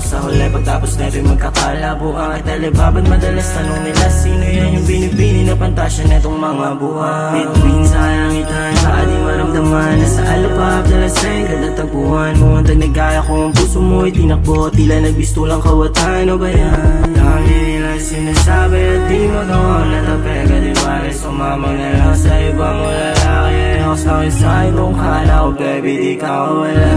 sa huli pagtapos natin magkakalabuan. At alibabad madalas tanong nila sino yan yung binibini na pantasya netong mga buhay. Between sayang itan, saka di maramdaman nasa alapap na laseng kada tagpuan mo. Ang nagaya ko ang puso mo ay tinakbo, tila nagbisto lang kawatan o ba yan? Dami nila sinasabi at di magawa na tapega di bale sumama na lang sa ibang lalaki. Ako sa akin sa ibang kala ko baby di ka wala.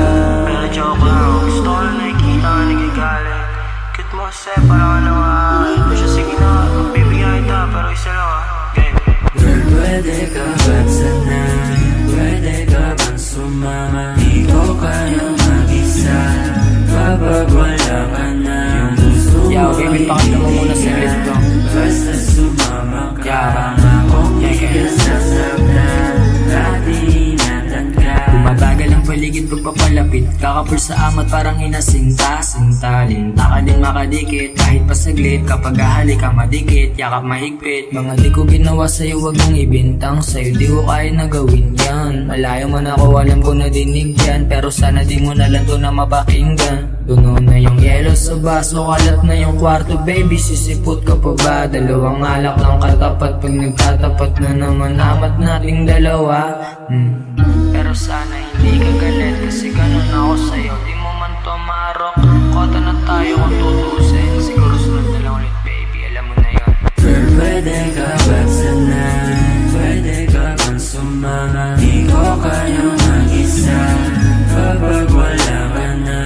Pero joke lang, gusto ko na nakikita ka nagigalit. Cute mo kasi parang ka nakakakit mo siya. Sige na, magbibigay ito pero isa lang Girl, pwede ka ba't sanay? Pwede ka bang sumama? Di ko kayang mag-isa kapag wala ka na. Yung gusto ko baby, pakita mo muna sa list ko. Basta sumama ka, pangako kaya sasaktan at iingatan ka. Bumatagal ang paligid pagpapalapit, kakapul sa amat parang inasinta. Sintalin, ka din makadikit kahit pasaglit. Kapag ahali ka madikit, yakap mahigpit. Mga di ko ginawa sa'yo, wag mong ibintang. Sa'yo di ko kaya na gawin yan. Malayo man ako, alam ko na dinig yan. Pero sana di mo na lang to na mapakinggan. Tuno na yung yelo sa baso, kalat na yung kwarto. Baby, sisipot ka pa ba? Dalawang alak lang katapat. Pag nagtatapat na naman amat nating dalawa. Pero sana hindi ka galit, kasi ganun ako sa'yo. Di mo man to marok, kota na tayo kung tutusin. Siguro sunod na lang ulit baby, alam mo na yun. Girl, pwede ka ba't sanay? Pwede ka bang sumama? Di ko kayang mag-isa kapag wala ka na.